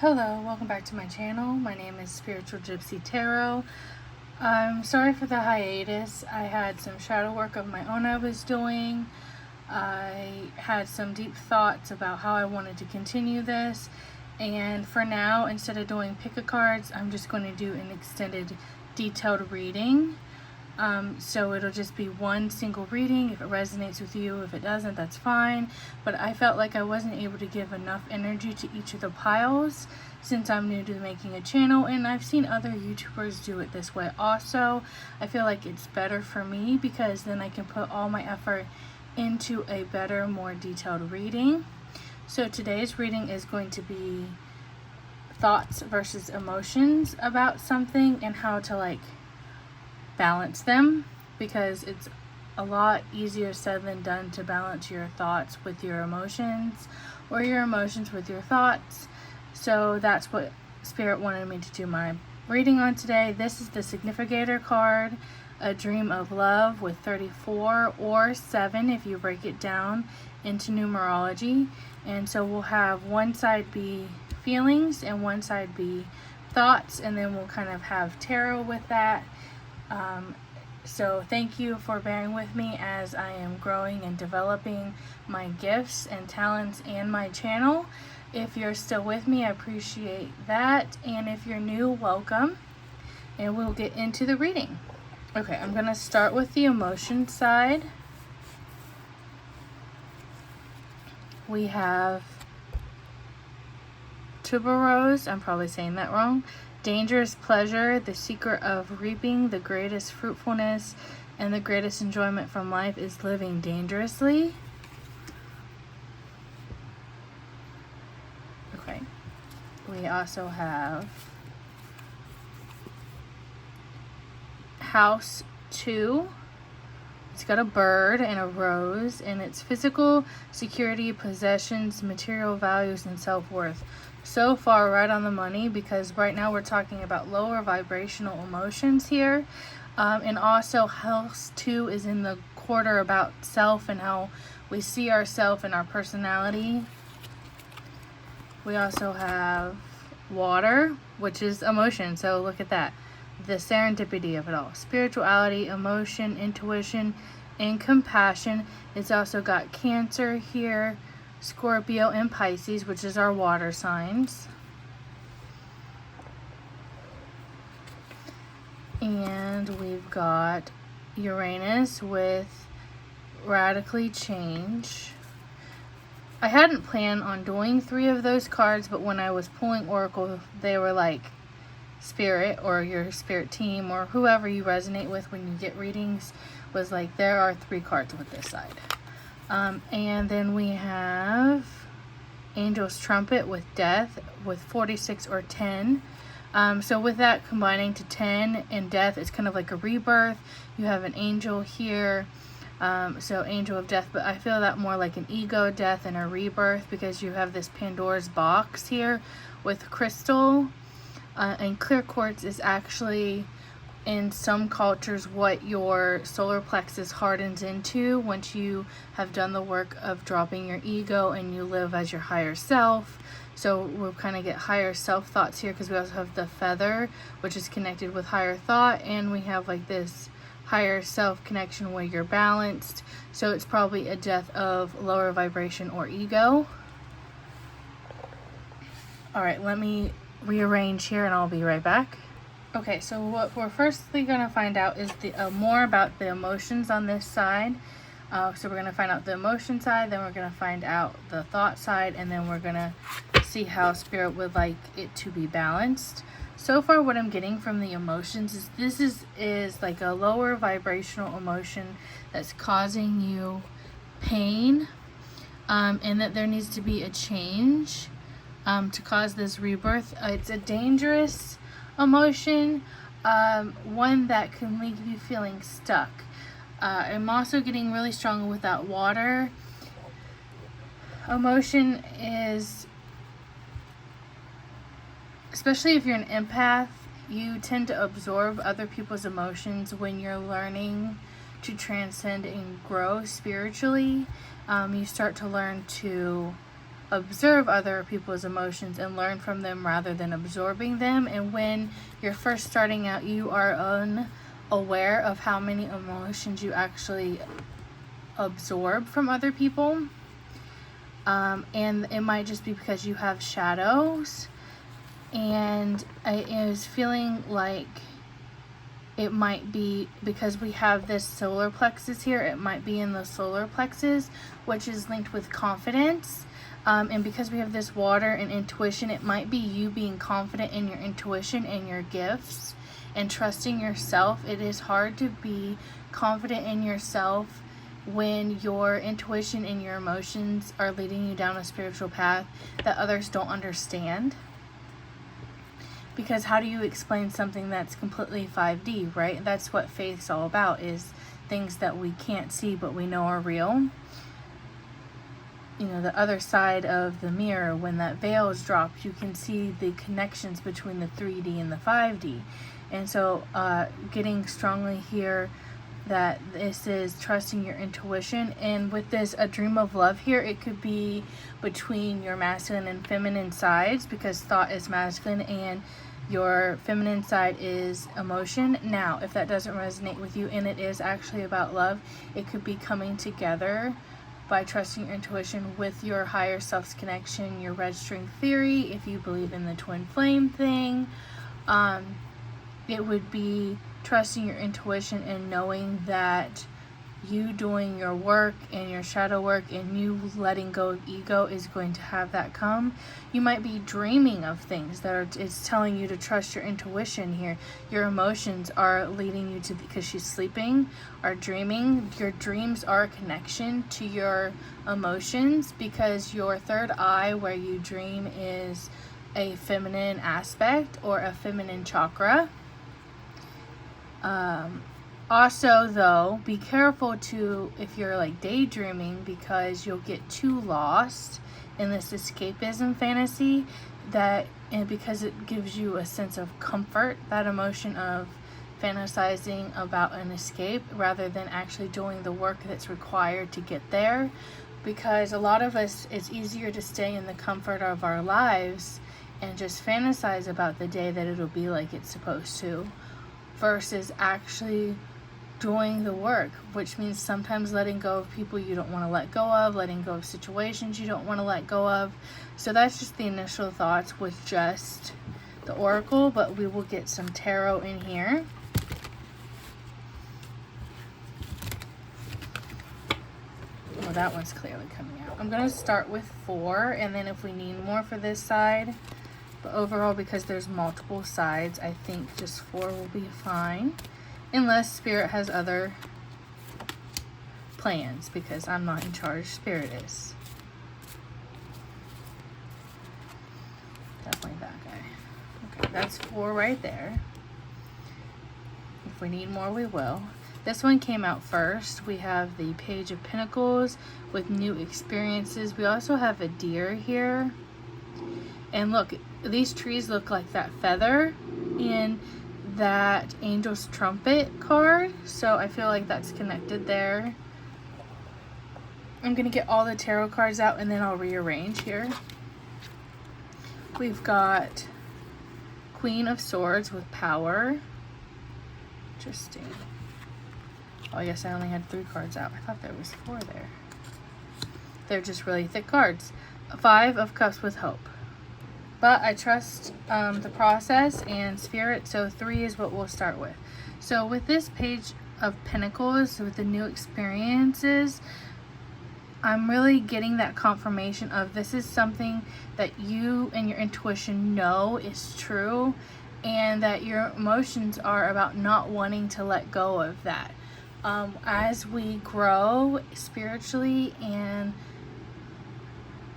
Hello, welcome back to my channel. My name is Spiritual Gypsy Tarot. I'm sorry for the hiatus. I had some shadow work of my own I was doing. I had some deep thoughts about how I wanted to continue this. And for now, instead of doing pick-a-cards, I'm just going to do an extended detailed reading. So it'll just be one single reading. If it resonates with you, if it doesn't, that's fine. But I felt like I wasn't able to give enough energy to each of the piles since I'm new to making a channel, and I've seen other YouTubers do it this way also. I feel like it's better for me because then I can put all my effort into a better, more detailed reading. So today's reading is going to be thoughts versus emotions about something and how to balance them, because it's a lot easier said than done to balance your thoughts with your emotions or your emotions with your thoughts. So that's what Spirit wanted me to do my reading on today. This is the Significator card, A Dream of Love, with 34 or 7 if you break it down into numerology. And so we'll have one side be feelings and one side be thoughts, and then we'll kind of have tarot with that. So thank you for bearing with me as I am growing and developing my gifts and talents and my channel. If you're still with me, I appreciate that. And if you're new, welcome. And we'll get into the reading. Okay, I'm going to start with the emotion side. We have tuberose, I'm probably saying that wrong. Dangerous pleasure, the secret of reaping the greatest fruitfulness and the greatest enjoyment from life is living dangerously. Okay. We also have House 2. It's got a bird and a rose, and it's physical security, possessions, material values, and self-worth. So far, right on the money, because right now we're talking about lower vibrational emotions here. And also, House 2 is in the quarter about self and how we see ourselves and our personality. We also have water, which is emotion. So look at that. The serendipity of it all. Spirituality, emotion, intuition, and compassion. It's also got Cancer here, Scorpio, and Pisces, which is our water signs. And we've got Uranus with radically change. I hadn't planned on doing 3 of those cards, but when I was pulling Oracle, they were like, Spirit or your spirit team or whoever you resonate with when you get readings was like, there are 3 cards with this side. And then we have Angel's Trumpet with Death with 46 or 10. So with that combining to 10 and Death, it's kind of like a rebirth. You have an angel here, so Angel of Death, but I feel that more like an ego death and a rebirth because you have this Pandora's box here with crystal. And clear quartz is actually, in some cultures, what your solar plexus hardens into once you have done the work of dropping your ego and you live as your higher self. So we'll kind of get higher self thoughts here because we also have the feather, which is connected with higher thought, and we have like this higher self connection where you're balanced. So it's probably a death of lower vibration or ego. All right, let me rearrange here and I'll be right back. Okay, so what we're firstly going to find out is the more about the emotions on this side. So we're going to find out the emotion side, then we're going to find out the thought side, and then we're going to see how Spirit would like it to be balanced. So far what I'm getting from the emotions is this is like a lower vibrational emotion that's causing you pain, and that there needs to be a change to cause this rebirth. It's a dangerous emotion, one that can leave you feeling stuck. I'm also getting really strong with that water emotion is, especially if you're an empath, you tend to absorb other people's emotions when you're learning to transcend and grow spiritually. You start to learn to observe other people's emotions and learn from them rather than absorbing them. And when you're first starting out, you are unaware of how many emotions you actually absorb from other people. And it might just be because you have shadows. And I was feeling like it might be because we have this solar plexus here. It might be in the solar plexus, which is linked with confidence. And because we have this water and intuition, it might be you being confident in your intuition and your gifts and trusting yourself. It is hard to be confident in yourself when your intuition and your emotions are leading you down a spiritual path that others don't understand. Because how do you explain something that's completely 5D, right? That's what faith's all about, is things that we can't see but we know are real. You know, the other side of the mirror, when that veil is dropped, you can see the connections between the 3D and the 5D. And so getting strongly here that this is trusting your intuition. And with this, a dream of love here, it could be between your masculine and feminine sides, because thought is masculine and your feminine side is emotion. Now, if that doesn't resonate with you and it is actually about love, it could be coming together by trusting your intuition with your higher self's connection, your red string theory, if you believe in the twin flame thing. It would be trusting your intuition and knowing that you doing your work and your shadow work and you letting go of ego is going to have that come. You might be dreaming of things that are, it's telling you to trust your intuition here. Your emotions are leading you to, because she's sleeping, are dreaming. Your dreams are a connection to your emotions, because your third eye where you dream is a feminine aspect or a feminine chakra. Also, though, be careful to, if you're like daydreaming, because you'll get too lost in this escapism fantasy, that, and because it gives you a sense of comfort, that emotion of fantasizing about an escape rather than actually doing the work that's required to get there. Because a lot of us, it's easier to stay in the comfort of our lives and just fantasize about the day that it'll be like it's supposed to, versus actually doing the work, which means sometimes letting go of people you don't want to let go of, letting go of situations you don't want to let go of. So that's just the initial thoughts with just the oracle, but we will get some tarot in here. Well, that one's clearly coming out. I'm going to start with 4, and then if we need more for this side. But overall, because there's multiple sides, I think just 4 will be fine. Unless Spirit has other plans, because I'm not in charge, Spirit is. Definitely that guy. Okay, that's 4 right there. If we need more, we will. This one came out first. We have the Page of Pentacles with new experiences. We also have a deer here. And look, these trees look like that feather in that Angel's Trumpet card. So I feel like that's connected there. I'm going to get all the tarot cards out and then I'll rearrange here. We've got Queen of Swords with power. Interesting. Oh, I guess I only had 3 cards out. I thought there was 4 there. They're just really thick cards. 5 of Cups with hope. But I trust the process and Spirit, so 3 is what we'll start with. So with this Page of Pentacles, with the new experiences, I'm really getting that confirmation of this is something that you and your intuition know is true, and that your emotions are about not wanting to let go of that. As we grow spiritually and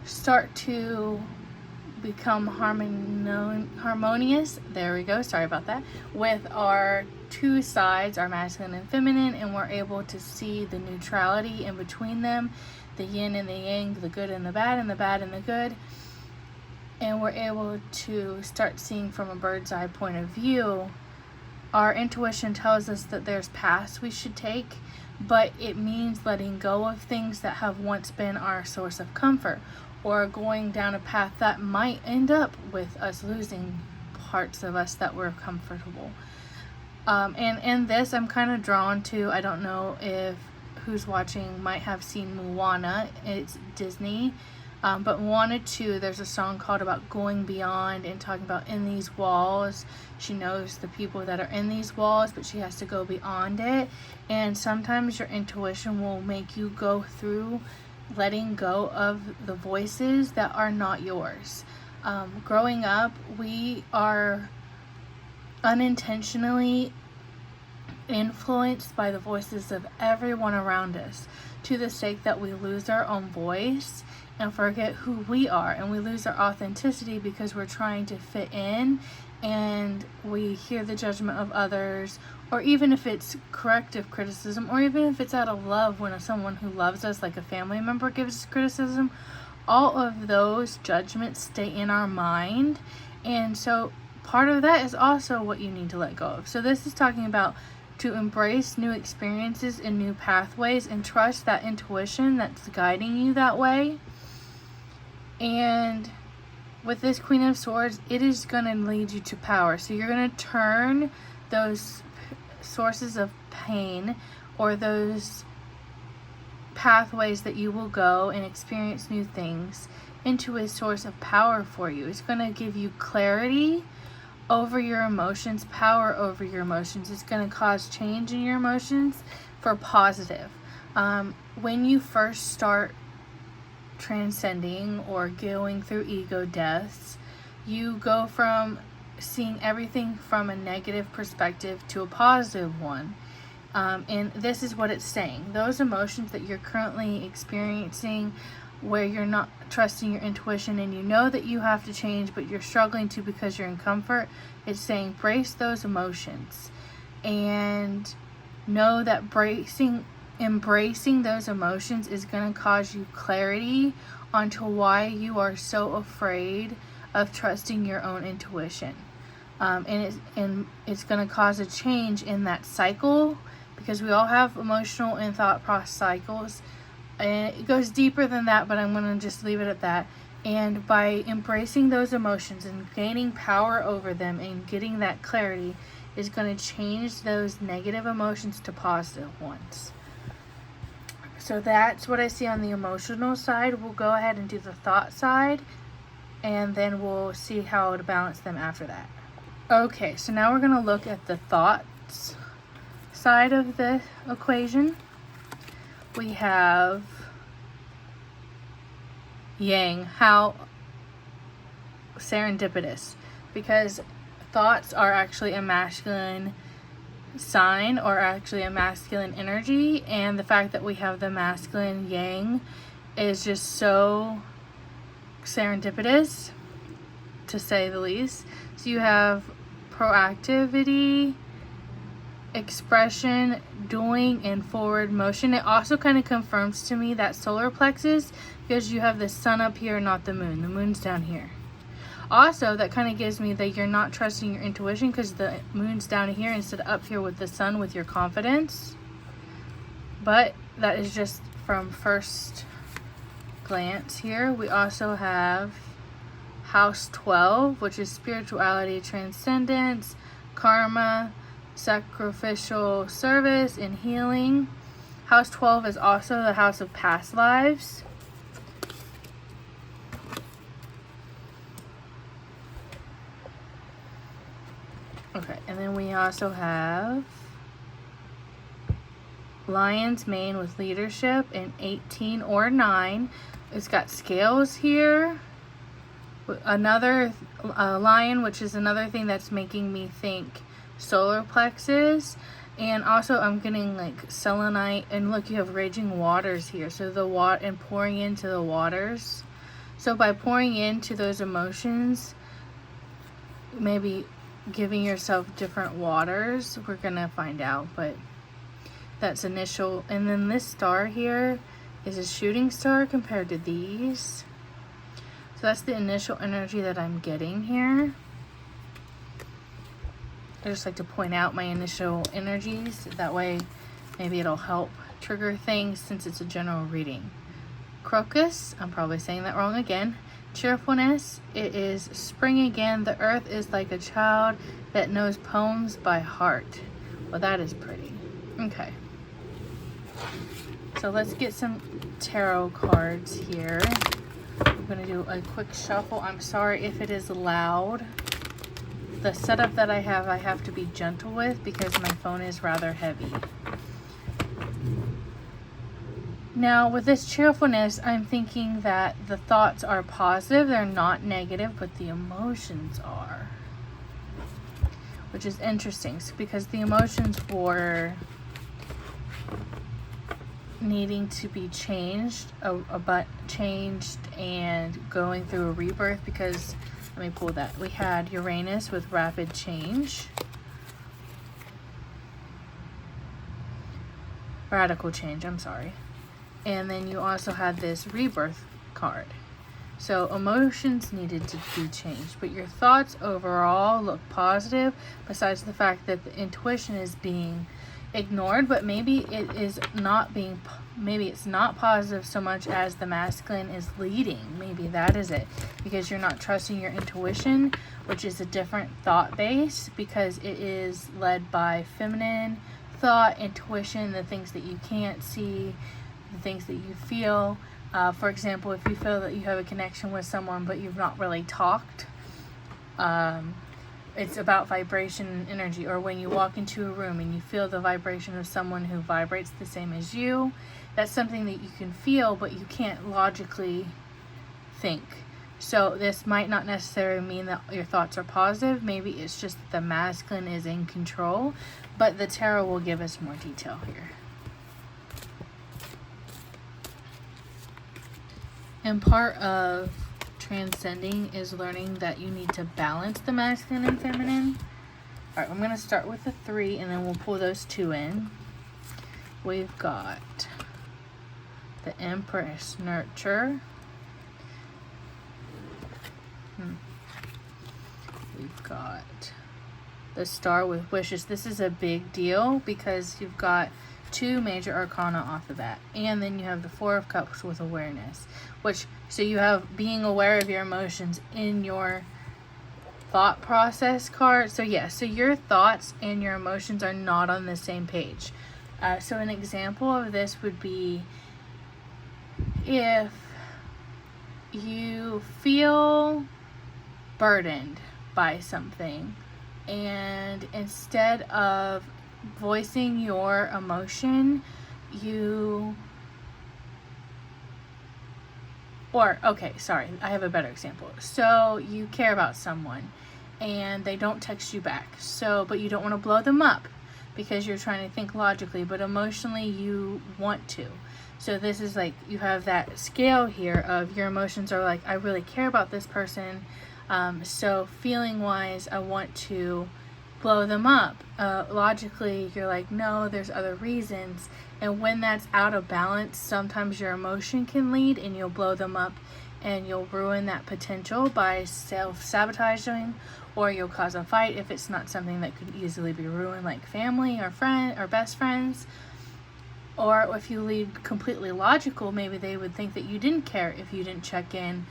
start to become harmonious, there we go, sorry about that, with our 2 sides, our masculine and feminine, and we're able to see the neutrality in between them, the yin and the yang, the good and the bad, and the bad and the good, and we're able to start seeing from a bird's eye point of view. Our intuition tells us that there's paths we should take, but it means letting go of things that have once been our source of comfort, or going down a path that might end up with us losing parts of us that were comfortable. And in this, I'm kind of drawn to, I don't know if who's watching might have seen Moana. It's Disney. But Moana 2, there's a song called about going beyond and talking about in these walls. She knows the people that are in these walls, but she has to go beyond it. And sometimes your intuition will make you go through letting go of the voices that are not yours. Growing up, we are unintentionally influenced by the voices of everyone around us, to the sake that we lose our own voice and forget who we are, and we lose our authenticity because we're trying to fit in, and we hear the judgment of others, or even if it's corrective criticism, or even if it's out of love when someone who loves us, like a family member, gives us criticism. All of those judgments stay in our mind, and so part of that is also what you need to let go of. So this is talking about to embrace new experiences and new pathways and trust that intuition that's guiding you that way. And with this Queen of Swords, it is going to lead you to power. So you're going to turn those sources of pain, or those pathways that you will go and experience new things, into a source of power for you. It's going to give you clarity over your emotions, power over your emotions. It's going to cause change in your emotions for positive. When you first start transcending or going through ego deaths, you go from seeing everything from a negative perspective to a positive one. And this is what it's saying. Those emotions that you're currently experiencing, where you're not trusting your intuition and you know that you have to change, but you're struggling to because you're in comfort, it's saying brace those emotions and know that embracing those emotions is going to cause you clarity onto why you are so afraid of trusting your own intuition. And it's going to cause a change in that cycle, because we all have emotional and thought process cycles. And it goes deeper than that, but I'm going to just leave it at that. And by embracing those emotions and gaining power over them and getting that clarity is going to change those negative emotions to positive ones. So that's what I see on the emotional side. We'll go ahead and do the thought side, and then we'll see how to balance them after that. Okay, so now we're going to look at the thoughts side of the equation. We have Yang, how serendipitous, because thoughts are actually a masculine sign, or actually a masculine energy, and the fact that we have the masculine Yang is just so serendipitous, to say the least. So you have proactivity, expression, doing, and forward motion. It also kind of confirms to me that solar plexus, because you have the sun up here, not the moon. The moon's down here. Also, that kind of gives me that you're not trusting your intuition, because the moon's down here instead of up here with the sun, with your confidence. But that is just from first glance here. We also have House 12, which is spirituality, transcendence, karma, sacrificial service, and healing. House 12 is also the house of past lives. Okay, and then we also have Lion's Mane with leadership in 18 or 9. It's got scales here. Another lion, which is another thing that's making me think solar plexus. And also I'm getting like selenite, and look, you have raging waters here. So the water, and pouring into the waters. So by pouring into those emotions, maybe giving yourself different waters, we're gonna find out, but that's initial. And then this star here is a shooting star compared to these. So that's the initial energy that I'm getting here. I just like to point out my initial energies, that way maybe it'll help trigger things, since it's a general reading. Crocus, I'm probably saying that wrong again. Cheerfulness, it is spring again. The earth is like a child that knows poems by heart. Well, that is pretty. Okay. So let's get some tarot cards here. I'm going to do a quick shuffle. I'm sorry if it is loud. The setup that I have to be gentle with because my phone is rather heavy. Now, with this cheerfulness, I'm thinking that the thoughts are positive. They're not negative, but the emotions are. Which is interesting because the emotions were needing to be changed, changed and going through a rebirth because, let me pull that. We had Uranus with rapid change. Radical change, I'm sorry. And then you also had this rebirth card. So emotions needed to be changed, but your thoughts overall look positive, besides the fact that the intuition is being ignored, but maybe it's not positive so much as the masculine is leading. Maybe that is it, because you're not trusting your intuition, which is a different thought base, because it is led by feminine thought, intuition, the things that you can't see, the things that you feel. For example, if you feel that you have a connection with someone but you've not really talked, it's about vibration and energy. Or when you walk into a room and you feel the vibration of someone who vibrates the same as you, that's something that you can feel but you can't logically think. So this might not necessarily mean that your thoughts are positive. Maybe it's just that the masculine is in control, but the tarot will give us more detail here. And part of transcending is learning that you need to balance the masculine and feminine. All right, I'm going to start with the 3 and then we'll pull those 2 in. We've got the Empress, nurture. We've got the Star with wishes. This is a big deal because you've got 2 major arcana off of that, and then you have the 4 of Cups with awareness, so you have being aware of your emotions in your thought process card. So so your thoughts and your emotions are not on the same page. So an example of this would be if you feel burdened by something, and instead of voicing your emotion, I have a better example. So you care about someone and they don't text you back, but you don't want to blow them up because you're trying to think logically, but emotionally you want to. So this is like, you have that scale here of your emotions are like, I really care about this person, so feeling wise I want to blow them up. Logically you're like, no, there's other reasons. And when that's out of balance, sometimes your emotion can lead and you'll blow them up and you'll ruin that potential by self-sabotaging, or you'll cause a fight if it's not something that could easily be ruined, like family or friend or best friends. Or if you lead completely logical, maybe they would think that you didn't care if you didn't check in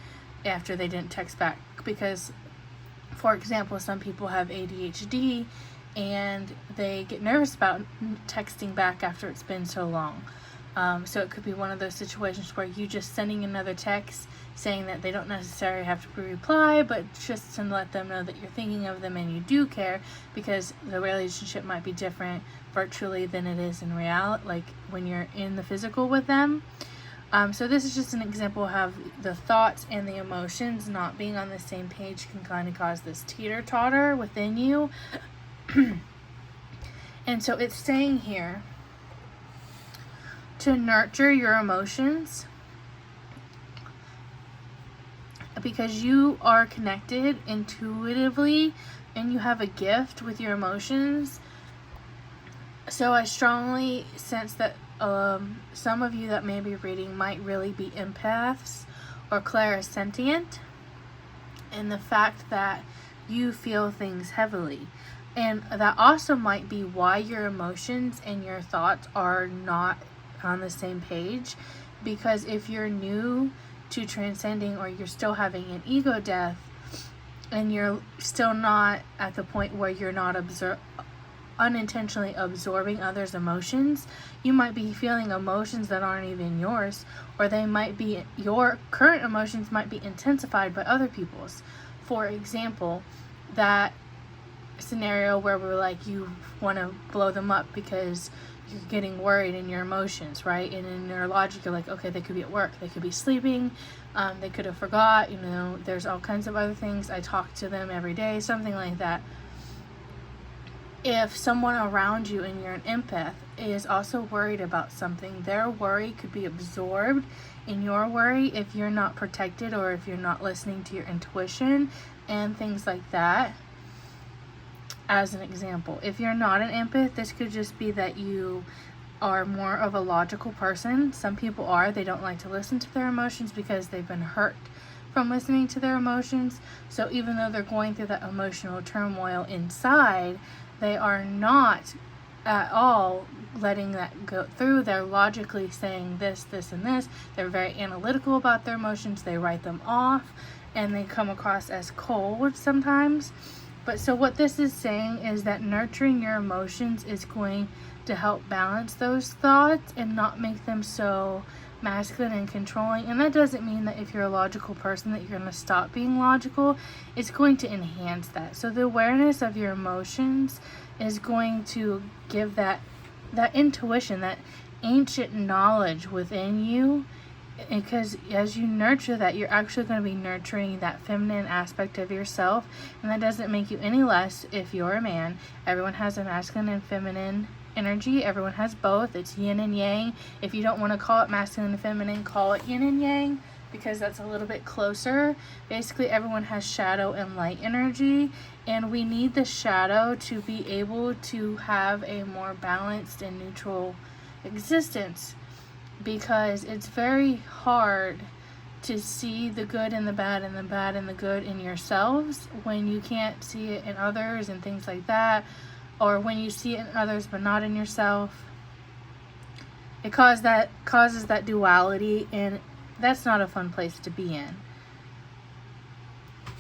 after they didn't text back, because for example, some people have ADHD and they get nervous about texting back after it's been so long. So it could be one of those situations where you just sending another text saying that they don't necessarily have to reply, but just to let them know that you're thinking of them and you do care, because the relationship might be different virtually than it is in reality, like when you're in the physical with them. So this is just an example of how the thoughts and the emotions not being on the same page can kind of cause this teeter-totter within you. And so it's saying here to nurture your emotions, because you are connected intuitively and you have a gift with your emotions. So I strongly sense that some of you that may be reading might really be empaths or clairsentient, in the fact that you feel things heavily. And that also might be why your emotions and your thoughts are not on the same page, Because if you're new to transcending, or you're still having an ego death, and you're still not at the point where you're not unintentionally absorbing others' emotions, you might be feeling emotions that aren't even yours, or they might be, your current emotions might be intensified by other people's. For example, that scenario where we're like, you want to blow them up because you're getting worried in your emotions, right? And in your logic, you're like, okay, they could be at work, they could be sleeping, they could have forgot, there's all kinds of other things. I talk to them every day, something like that. If someone around you, and you're an empath, is also worried about something, their worry could be absorbed in your worry if you're not protected, or if you're not listening to your intuition and things like that. As an example, if you're not an empath, this could just be that you are more of a logical person. Some people are. They don't like to listen to their emotions because they've been hurt from listening to their emotions. So even though they're going through that emotional turmoil inside, they are not at all letting that go through. They're logically saying this, this, and this. They're very analytical about their emotions. They write them off, and they come across as cold sometimes. But so what this is saying is that nurturing your emotions is going to help balance those thoughts and not make them so masculine and controlling. And that doesn't mean that if you're a logical person that you're going to stop being logical. It's going to enhance that. So the awareness of your emotions is going to give that intuition, that ancient knowledge within you. Because as you nurture that, you're actually going to be nurturing that feminine aspect of yourself. And that doesn't make you any less if you're a man. Everyone has a masculine and feminine energy. Everyone has both. It's yin and yang. If you don't want to call it masculine and feminine, call it yin and yang, because that's a little bit closer. Basically, everyone has shadow and light energy, and we need the shadow to be able to have a more balanced and neutral existence. Because it's very hard to see the good and the bad, and the bad and the good in yourselves when you can't see it in others and things like that, or when you see it in others but not in yourself. It causes that duality, and that's not a fun place to be in.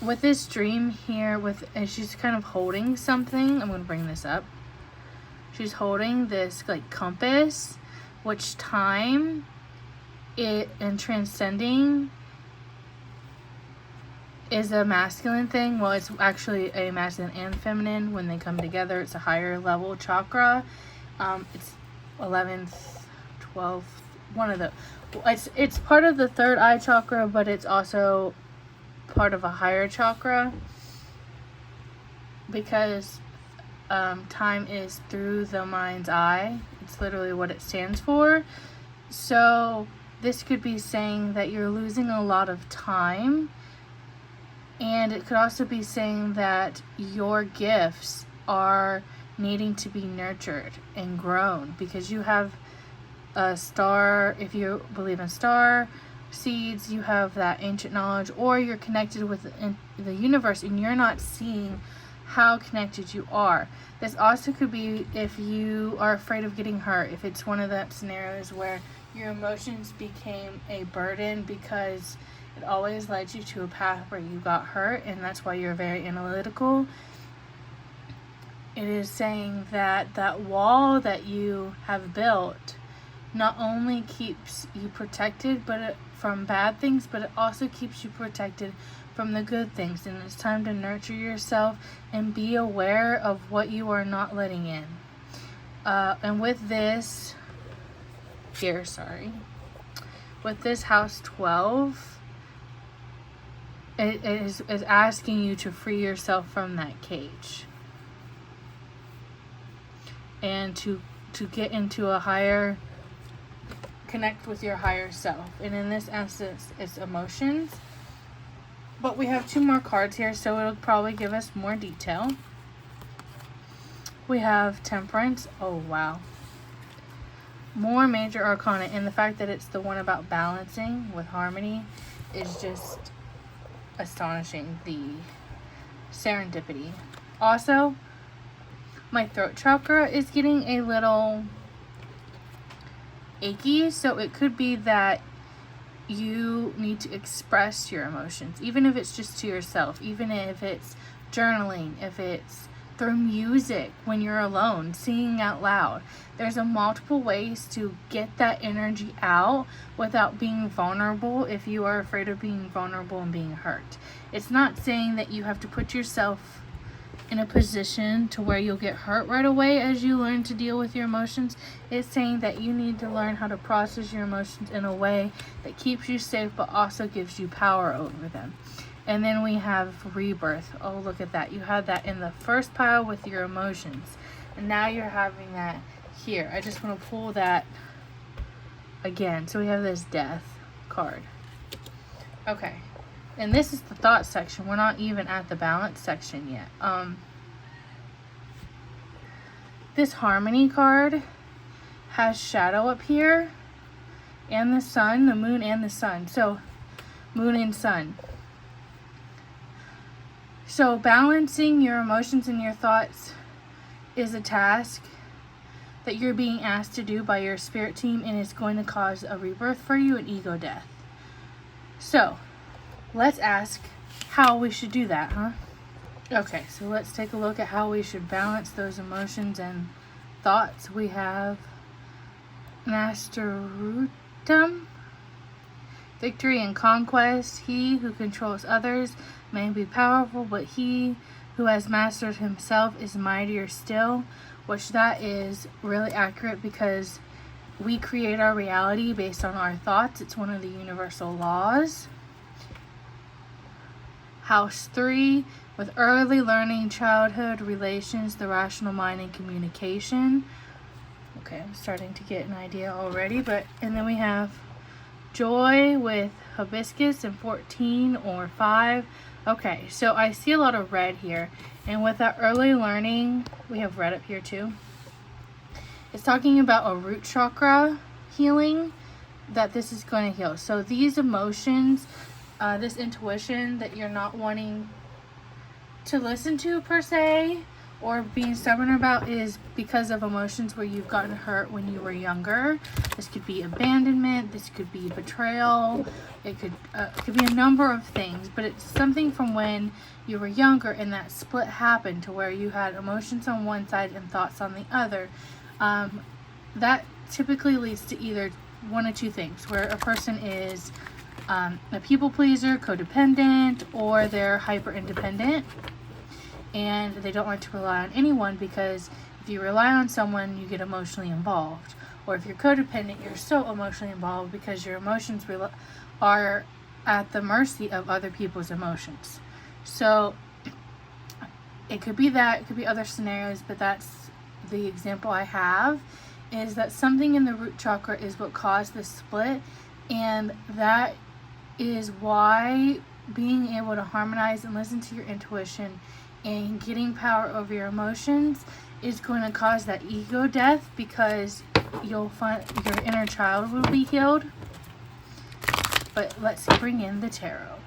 With this dream here, and she's kind of holding something. I'm going to bring this up. She's holding this like compass, which time and transcending is a masculine thing. Well, it's actually a masculine and feminine when they come together. It's a higher level chakra. It's 11th, 12th, one of the. It's part of the third eye chakra, but it's also part of a higher chakra, because time is through the mind's eye. It's literally what it stands for. So this could be saying that you're losing a lot of time, and it could also be saying that your gifts are needing to be nurtured and grown, because you have a star. If you believe in star seeds, you have that ancient knowledge, or you're connected with the universe and you're not seeing how connected you are. This also could be if you are afraid of getting hurt, if it's one of that scenarios where your emotions became a burden because it always led you to a path where you got hurt, and that's why you're very analytical. It is saying that that wall that you have built not only keeps you protected from bad things, but it also keeps you protected from the good things. And it's time to nurture yourself and be aware of what you are not letting in. And with this with this house 12, it is asking you to free yourself from that cage and to get into a higher, connect with your higher self. And in this instance, it's emotions. But we have two more cards here, so it'll probably give us more detail. We have Temperance. Oh, wow. More major arcana. And the fact that it's the one about balancing with harmony is just astonishing. The serendipity. Also, my throat chakra is getting a little achy, so it could be that you need to express your emotions, even if it's just to yourself, even if it's journaling, if it's through music when you're alone, singing out loud. There's a multiple ways to get that energy out without being vulnerable if you are afraid of being vulnerable and being hurt. It's not saying that you have to put yourself in a position to where you'll get hurt right away as you learn to deal with your emotions. It's saying that you need to learn how to process your emotions in a way that keeps you safe but also gives you power over them. And then we have rebirth. Oh, look at that. You had that in the first pile with your emotions. And now you're having that here. I just want to pull that again. So we have this death card. Okay. And this is the thought section. We're not even at the balance section yet. This harmony card has shadow up here. And the sun, the moon and the sun. So moon and sun. So balancing your emotions and your thoughts is a task that you're being asked to do by your spirit team, and it's going to cause a rebirth for you, an ego death. So let's ask how we should do that, huh? Okay, so let's take a look at how we should balance those emotions and thoughts. We have Masterutum. Victory and conquest. He who controls others may be powerful, but he who has mastered himself is mightier still, which that is really accurate because we create our reality based on our thoughts. It's one of the universal laws. House 3, with early learning, childhood, relations, the rational mind, and communication. Okay, I'm starting to get an idea already, and then we have joy with hibiscus and 14 or 5. Okay, so I see a lot of red here. And with that early learning, we have red up here too. It's talking about a root chakra healing that this is going to heal. So these emotions, this intuition that you're not wanting to listen to per se, or being stubborn about, is because of emotions where you've gotten hurt when you were younger. This could be abandonment, this could be betrayal, it could be a number of things, but it's something from when you were younger and that split happened to where you had emotions on one side and thoughts on the other. That typically leads to either one of two things, where a person is a people pleaser, codependent, or they're hyper independent. And they don't like to rely on anyone, because if you rely on someone, you get emotionally involved. Or if you're codependent, you're so emotionally involved because your emotions are at the mercy of other people's emotions. So it could be that, it could be other scenarios, but that's the example I have, is that something in the root chakra is what caused this split. And that is why being able to harmonize and listen to your intuition and getting power over your emotions is going to cause that ego death, because you'll find your inner child will be healed. But let's bring in the tarot.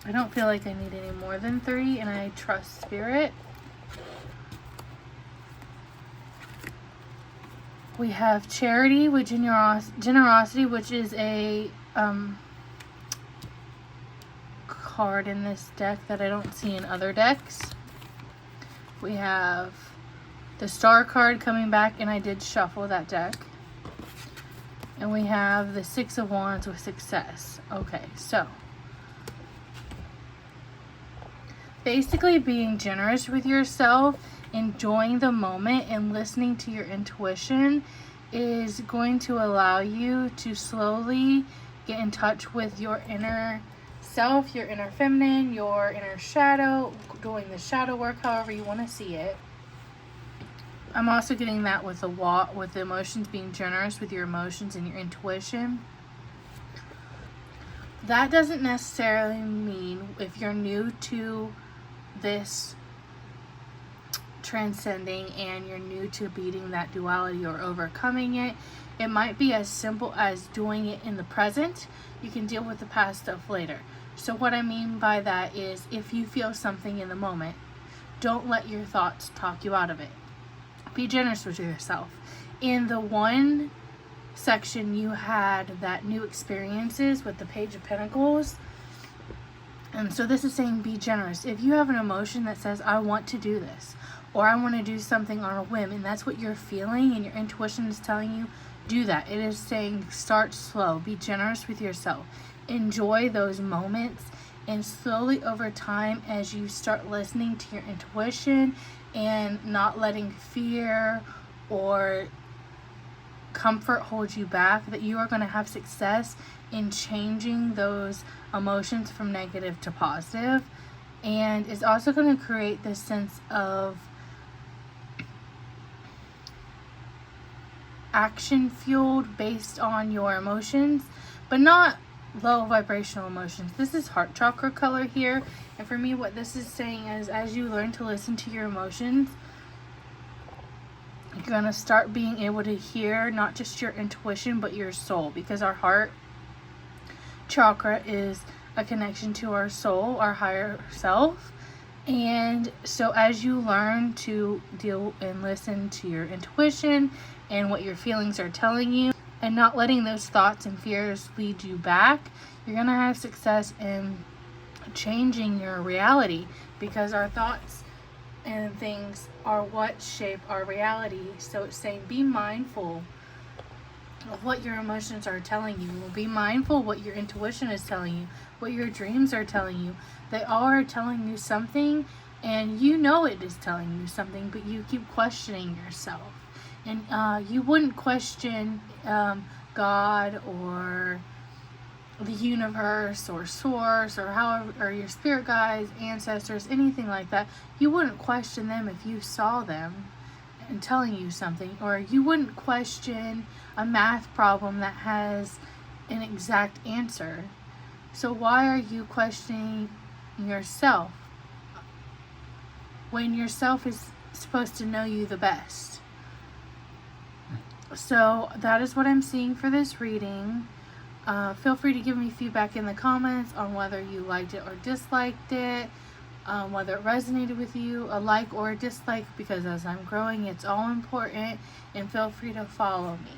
I don't feel like I need any more than 3, and I trust spirit. We have charity with generosity, which is a card in this deck that I don't see in other decks. We have the star card coming back, and I did shuffle that deck. And we have the 6 of Wands with success. Okay, so basically being generous with yourself, enjoying the moment, and listening to your intuition is going to allow you to slowly get in touch with your inner self, your inner feminine, your inner shadow, doing the shadow work, however you want to see it. I'm also getting that with the emotions, being generous with your emotions and your intuition. That doesn't necessarily mean, if you're new to this transcending and you're new to beating that duality or overcoming it, it might be as simple as doing it in the present. You can deal with the past stuff later. So what I mean by that is, if you feel something in the moment, Don't let your thoughts talk you out of it. Be generous with yourself. In the one section, you had that new experiences with the Page of Pentacles. And so this is saying be generous. If you have an emotion that says, I want to do this, or I want to do something on a whim, and that's what you're feeling and your intuition is telling you, do that. It is saying start slow. Be generous with yourself. Enjoy those moments, and slowly over time, as you start listening to your intuition and not letting fear or comfort hold you back, that you are going to have success in changing those emotions from negative to positive. And it's also going to create this sense of action fueled based on your emotions, but not low vibrational emotions. This is heart chakra color here, and for me what this is saying is, as you learn to listen to your emotions, you're going to start being able to hear not just your intuition but your soul, because our heart chakra is a connection to our soul, our higher self. And so as you learn to deal and listen to your intuition and what your feelings are telling you, and not letting those thoughts and fears lead you back, you're going to have success in changing your reality, because our thoughts and things are what shape our reality. So it's saying be mindful of what your emotions are telling you. Be mindful what your intuition is telling you, what your dreams are telling you. They all are telling you something, and you know it is telling you something, but you keep questioning yourself. And you wouldn't question God or the universe or source or however, or your spirit guides, ancestors, anything like that. You wouldn't question them if you saw them and telling you something. Or you wouldn't question a math problem that has an exact answer. So why are you questioning yourself when yourself is supposed to know you the best? So that is what I'm seeing for this reading. Feel free to give me feedback in the comments on whether you liked it or disliked it, whether it resonated with you, a like or a dislike, because as I'm growing, it's all important. And feel free to follow me.